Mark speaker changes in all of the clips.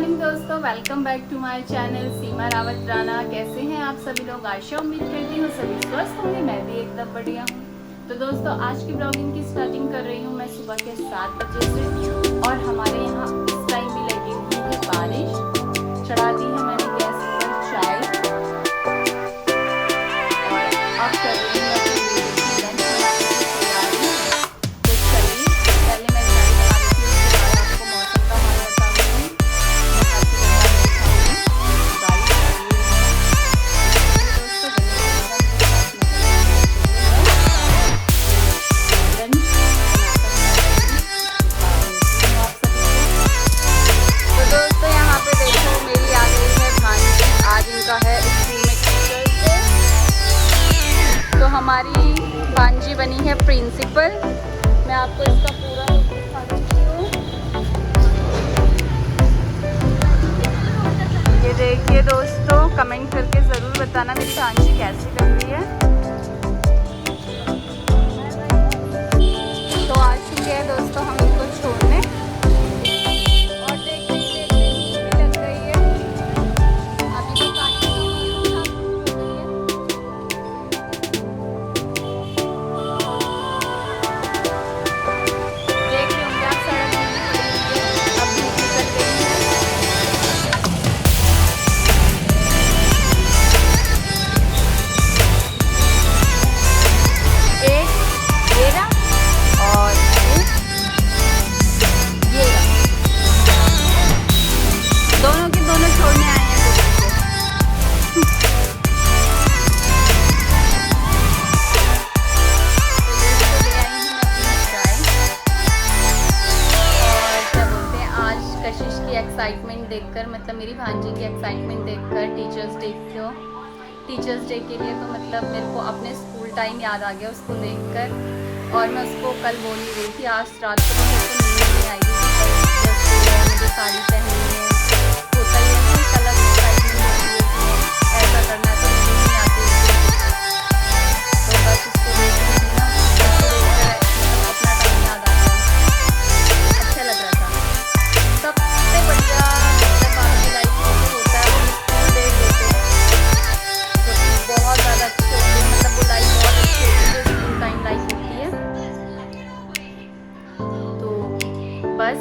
Speaker 1: Morning दोस्तों, welcome back to my channel Seema Rawat Rana. कैसे हैं आप सभी लोग? आशा उम्मीद करती हूँ सभी स्वस्थ होंगे। मैं भी एकदम बढ़िया हूँ। तो दोस्तों, आज की ब्लॉगिंग की स्टार्टिंग कर रही हूँ मैं सुबह के 7 बजे से। और हमारे यहाँ इस टाइम भी लगी हुई है बारिश। चढ़ा दी है मैंने गैस पर चाय और अब कर रही हूँ अपने बेटे की लंच बनाने की तैयारी। तो चलिए, पहले मैं चाय बना लेती हूँ, उसके बाद आपको मौसम का हाल बताऊँगी। हमारी भांजी बनी है प्रिंसिपल। मैं आपको इसका पूरा लुक दिखा देती हूँ। ये देखिए दोस्तों, कमेंट करके ज़रूर बताना मेरी भांजी कैसी लग रही है। तो आ चुके हैं दोस्तों हम इनको छोड़ने और देखते लग रही है अभी तो एक्साइटमेंट देखकर, मतलब मेरी भांजी की एक्साइटमेंट देखकर टीचर्स डे के लिए, तो मतलब मेरे को अपने स्कूल टाइम याद आ गया उसको देखकर। और मैं उसको कल बोल ही रही थी, आज रात को मेरे को नींद नहीं आई थी। मुझे साड़ी पहननी है, होता ही है कि कलर एक्साइटमेंट होती है, ऐसा करना तो नींद नहीं आती है। तो बस उसको देख रही थी ना, अपना टाइम याद आ गया, अच्छा लग रहा था। सबसे बढ़िया मतलब आपकी लाइफ में जो होता है वो स्कूल डेज होते हैं, जो कि बहुत ज़्यादा अच्छे होते हैं। मतलब वो लाइफ बहुत अच्छी होती है जो स्कूल टाइम लाइफ होती है। तो बस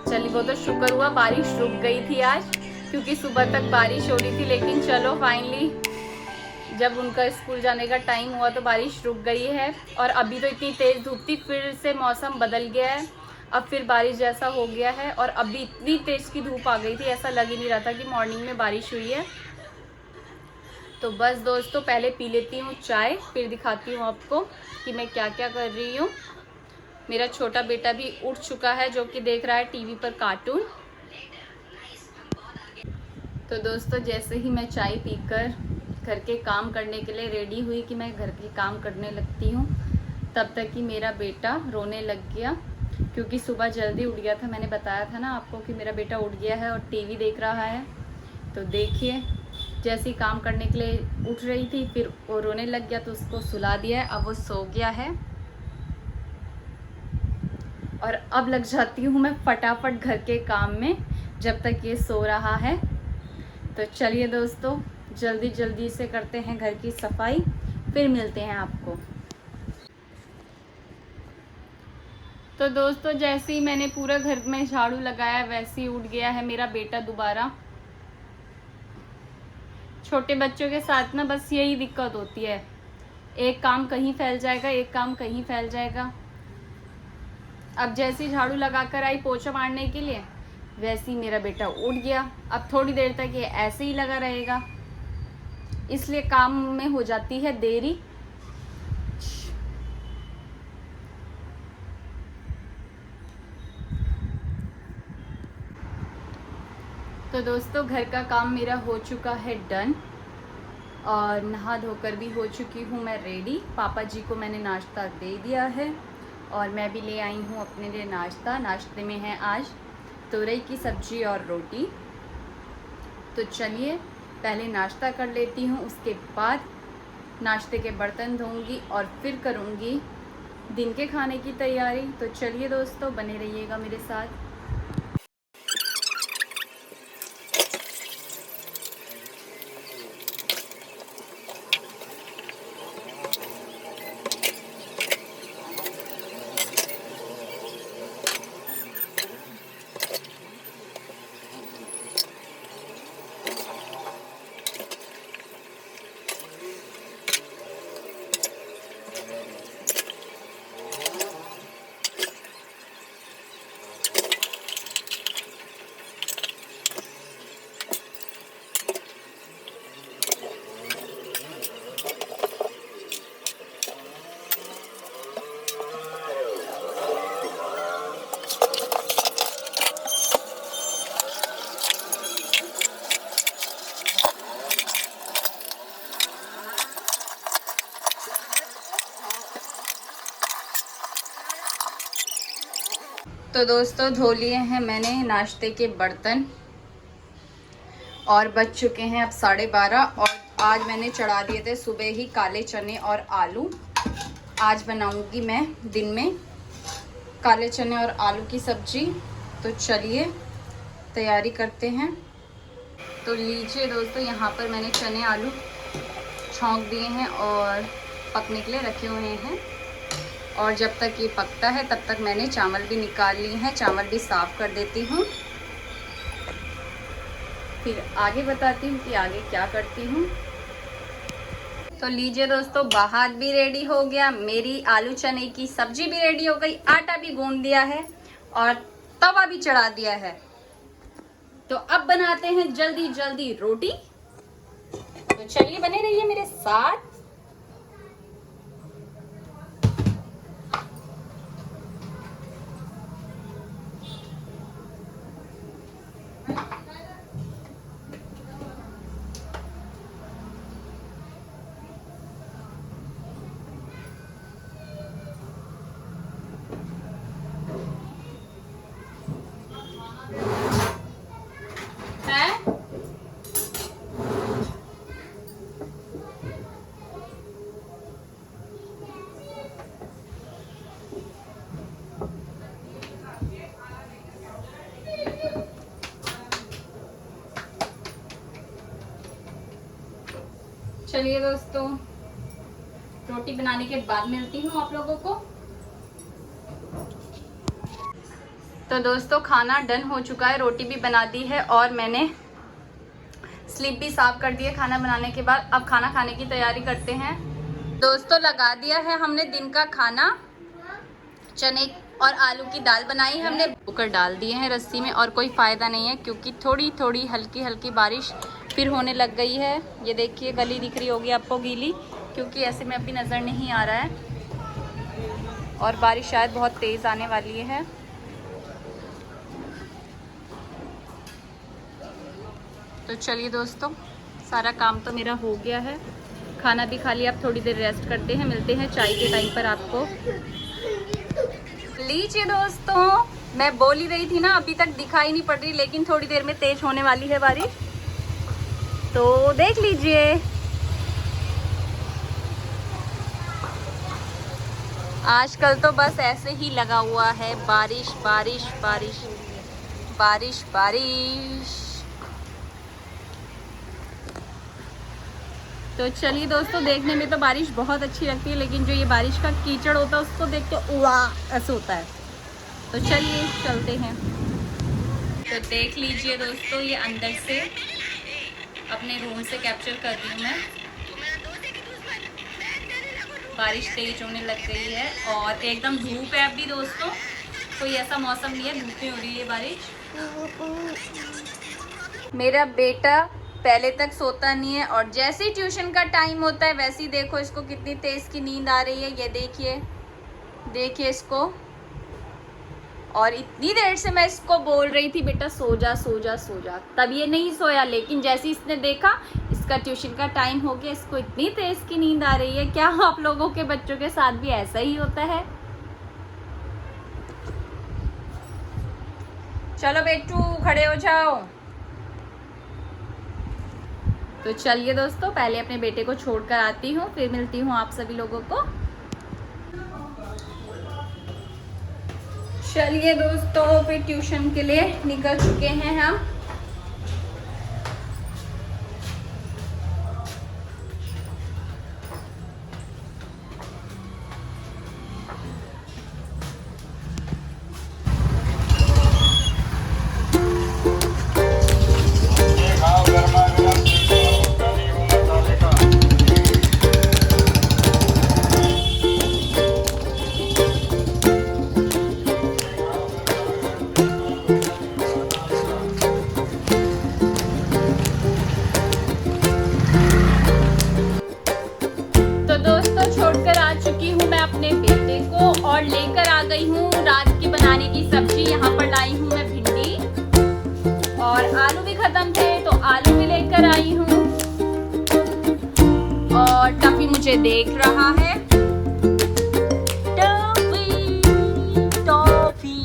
Speaker 1: चलिए, वो तो शुक्र हुआ बारिश रुक गई थी आज, क्योंकि सुबह तक बारिश हो रही थी। लेकिन चलो फाइनली जब उनका स्कूल जाने का टाइम हुआ तो बारिश रुक गई है। और अभी तो इतनी तेज़ धूप थी, फिर से मौसम बदल गया है, अब फिर बारिश जैसा हो गया है। और अभी इतनी तेज़ की धूप आ गई थी, ऐसा लग ही नहीं रहा था कि मॉर्निंग में बारिश हुई है। तो बस दोस्तों, पहले पी लेती हूँ चाय, फिर दिखाती हूँ आपको कि मैं क्या क्या कर रही हूँ। मेरा छोटा बेटा भी उठ चुका है, जो कि देख रहा है टीवी पर कार्टून। तो दोस्तों, जैसे ही मैं चाय पीकर घर के काम करने के लिए रेडी हुई कि मैं घर के काम करने लगती हूँ, तब तक कि मेरा बेटा रोने लग गया, क्योंकि सुबह जल्दी उठ गया था। मैंने बताया था ना आपको कि मेरा बेटा उठ गया है और टीवी देख रहा है। तो देखिए, जैसे ही काम करने के लिए उठ रही थी, फिर वो रोने लग गया, तो उसको सुला दिया है, अब वो सो गया है। और अब लग जाती हूँ मैं फटाफट घर के काम में, जब तक ये सो रहा है। तो चलिए दोस्तों, जल्दी जल्दी से करते हैं घर की सफाई, फिर मिलते हैं आपको। तो दोस्तों, जैसे ही मैंने पूरा घर में झाड़ू लगाया, वैसे ही उठ गया है मेरा बेटा दोबारा। छोटे बच्चों के साथ ना बस यही दिक्कत होती है, एक काम कहीं फैल जाएगा, एक काम कहीं फैल जाएगा। अब जैसे ही झाड़ू लगाकर आई पोछा मारने के लिए, वैसे ही मेरा बेटा उठ गया। अब थोड़ी देर तक ये ऐसे ही लगा रहेगा, इसलिए काम में हो जाती है देरी। तो दोस्तों, घर का काम मेरा हो चुका है डन, और नहा धोकर भी हो चुकी हूँ मैं रेडी। पापा जी को मैंने नाश्ता दे दिया है और मैं भी ले आई हूँ अपने लिए नाश्ता। नाश्ते में है आज तुरई की सब्जी और रोटी। तो चलिए पहले नाश्ता कर लेती हूँ, उसके बाद नाश्ते के बर्तन धोऊंगी और फिर करूँगी दिन के खाने की तैयारी। तो चलिए दोस्तों, बने रहिएगा मेरे साथ। तो दोस्तों धो लिए हैं मैंने नाश्ते के बर्तन और बज चुके हैं अब 12:30। और आज मैंने चढ़ा दिए थे सुबह ही काले चने और आलू। आज बनाऊंगी मैं दिन में काले चने और आलू की सब्जी। तो चलिए तैयारी करते हैं। तो लीजिए दोस्तों, यहाँ पर मैंने चने आलू छौंक दिए हैं और पकने के लिए रखे हुए हैं। और जब तक ये पकता है तब तक मैंने चावल भी निकाल लिए हैं। चावल भी साफ़ कर देती हूँ, फिर आगे बताती हूँ कि आगे क्या करती हूँ। तो लीजिए दोस्तों, बाहर भी रेडी हो गया, मेरी आलू चने की सब्जी भी रेडी हो गई, आटा भी गूंद दिया है और तवा भी चढ़ा दिया है। तो अब बनाते हैं जल्दी जल्दी रोटी। तो चलिए बने रहिए मेरे साथ। चलिए दोस्तों, रोटी बनाने के बाद मिलती हूँ आप लोगों को। तो दोस्तों खाना डन हो चुका है, रोटी भी बना दी है और मैंने स्लीप भी साफ कर दी है खाना बनाने के बाद। अब खाना खाने की तैयारी करते हैं। दोस्तों लगा दिया है हमने दिन का खाना। चने और आलू की दाल बनाई है हमने, कुकर डाल दिए हैं रस्सी में। और कोई फ़ायदा नहीं है क्योंकि थोड़ी थोड़ी हल्की हल्की बारिश फिर होने लग गई है। ये देखिए गली दिख रही होगी आपको गीली, क्योंकि ऐसे में अभी नज़र नहीं आ रहा है और बारिश शायद बहुत तेज़ आने वाली है। तो चलिए दोस्तों, सारा काम तो मेरा हो गया है, खाना भी खा लिया। अब थोड़ी देर रेस्ट करते हैं, मिलते हैं चाय के टाइम पर आपको। लीजिए दोस्तों, मैं बोल ही रही थी ना अभी तक दिखाई नहीं पड़ रही, लेकिन थोड़ी देर में तेज होने वाली है बारिश, तो देख लीजिए। आजकल तो बस ऐसे ही लगा हुआ है, बारिश बारिश बारिश बारिश बारिश। तो चलिए दोस्तों, देखने में तो बारिश बहुत अच्छी लगती है, लेकिन जो ये बारिश का कीचड़ होता है उसको देख के उड़ा ऐसे होता है। तो चलिए चलते हैं। तो देख लीजिए दोस्तों, ये अंदर से अपने रूम से कैप्चर कर रही हूँ मैं। बारिश तेज होने लग गई है और एकदम धूप है अभी दोस्तों, कोई ऐसा मौसम नहीं है, धूप में हो रही है बारिश। मेरा बेटा पहले तक सोता नहीं है और जैसे ही ट्यूशन का टाइम होता है वैसे ही देखो इसको कितनी तेज़ की नींद आ रही है। ये देखिए देखिए इसको। और इतनी देर से मैं इसको बोल रही थी बेटा सो जा सो जा सो जा, तब ये नहीं सोया, लेकिन जैसे इसने देखा इसका ट्यूशन का टाइम हो गया, इसको इतनी तेज़ की नींद आ रही है। क्या आप लोगों के बच्चों के साथ भी ऐसा ही होता है? चलो बेटू खड़े हो जाओ। तो चलिए दोस्तों, पहले अपने बेटे को छोड़कर आती हूँ, फिर मिलती हूँ आप सभी लोगों को। चलिए दोस्तों, फिर ट्यूशन के लिए निकल चुके हैं हम। और लेकर आ गई हूँ रात की बनाने की सब्जी। यहाँ पर लाई हूँ मैं भिंडी और आलू भी खत्म थे तो आलू भी लेकर आई हूँ। और टफी मुझे देख रहा है, टफी टॉफी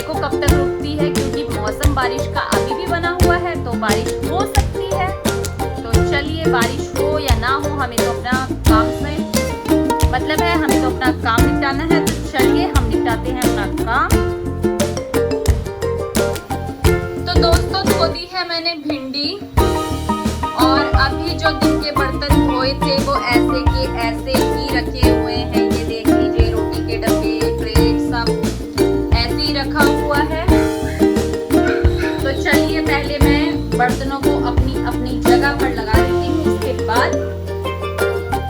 Speaker 1: देखो कब तक रुकती है, क्योंकि मौसम बारिश का अभी भी बना हुआ है, तो बारिश हो सकती है। तो चलिए, बारिश हो या ना हो, हमें तो अपना काम से मतलब है, हमें तो अपना काम निपटाना है। तो चलिए हम निपटाते हैं अपना काम। तो दोस्तों, धो दी है मैंने भिंडी, और अभी जो दिन के बर्तन धोए थे वो ऐसे के ऐसे ही रखे हुए हैं। ये देख लीजिए, रोटी के डब्बे, प्लेट सब ऐसे ही रखा हुआ है। तो चलिए पहले मैं बर्तनों को अपनी अपनी जगह पर लगा देती हूँ। उसके बाद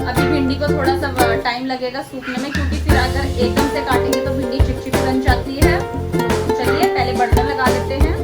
Speaker 1: अभी भिंडी को थोड़ा सा टाइम लगेगा सूखने में, क्योंकि फिर अगर एकदम से काटेंगे तो भिंडी चिपचिपी बन जाती है। तो चलिए पहले बर्तन लगा देते हैं।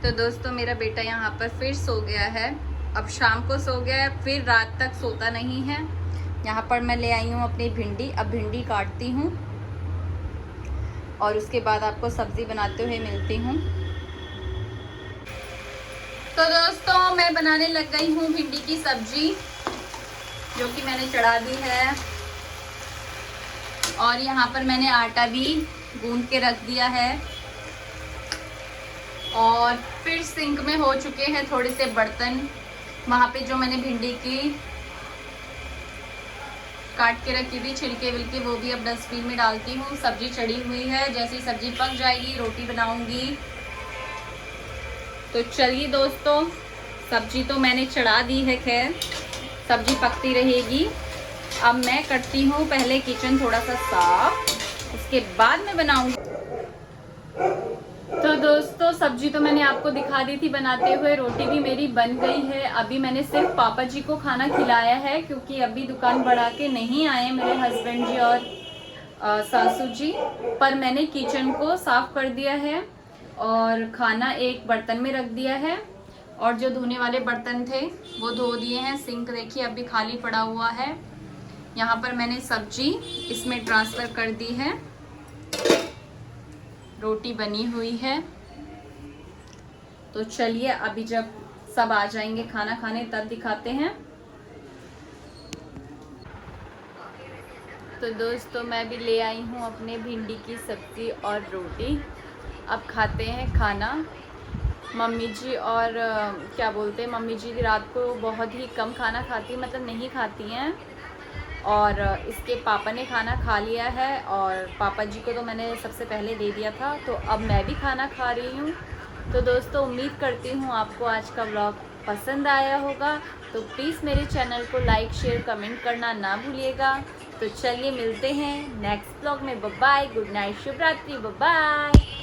Speaker 1: तो दोस्तों, मेरा बेटा यहाँ पर फिर सो गया है। अब शाम को सो गया है, फिर रात तक सोता नहीं है। यहाँ पर मैं ले आई हूँ अपनी भिंडी। अब भिंडी काटती हूँ और उसके बाद आपको सब्ज़ी बनाते हुए मिलती हूँ। तो दोस्तों, मैं बनाने लग गई हूँ भिंडी की सब्जी, जो कि मैंने चढ़ा दी है। और यहाँ पर मैंने आटा भी गूंद के रख दिया है। और फिर सिंक में हो चुके हैं थोड़े से बर्तन। वहाँ पे जो मैंने भिंडी की काट के रखी थी छिलके विलके, वो भी अब डस्टबिन में डालती हूँ। सब्जी चढ़ी हुई है, जैसे ही सब्जी पक जाएगी रोटी बनाऊंगी। तो चलिए दोस्तों, सब्जी तो मैंने चढ़ा दी है, खैर सब्जी पकती रहेगी। अब मैं करती हूँ पहले किचन थोड़ा सा साफ, उसके बाद मैं बनाऊंगी। तो दोस्तों, सब्जी तो मैंने आपको दिखा दी थी बनाते हुए। रोटी भी मेरी बन गई है। अभी मैंने सिर्फ पापा जी को खाना खिलाया है, क्योंकि अभी दुकान बढ़ा के नहीं आए मेरे हस्बैंड जी और सासू जी। पर मैंने किचन को साफ कर दिया है और खाना एक बर्तन में रख दिया है। और जो धोने वाले बर्तन थे वो धो दिए हैं। सिंक देखिए अभी खाली पड़ा हुआ है। यहाँ पर मैंने सब्जी इसमें ट्रांसफ़र कर दी है। रोटी बनी हुई है। तो चलिए अभी जब सब आ जाएंगे खाना खाने तब दिखाते हैं। तो दोस्तों, मैं भी ले आई हूँ अपने भिंडी की सब्ज़ी और रोटी। अब खाते हैं खाना। मम्मी जी और क्या बोलते हैं, मम्मी जी रात को बहुत ही कम खाना खाती, मतलब नहीं खाती हैं। और इसके पापा ने खाना खा लिया है, और पापा जी को तो मैंने सबसे पहले दे दिया था। तो अब मैं भी खाना खा रही हूँ। तो दोस्तों, उम्मीद करती हूँ आपको आज का व्लॉग पसंद आया होगा। तो प्लीज़ मेरे चैनल को लाइक शेयर कमेंट करना ना भूलिएगा। तो चलिए मिलते हैं नेक्स्ट व्लॉग में। बाय बाय, गुड नाइट, शुभ रात्रि, बाय बाय।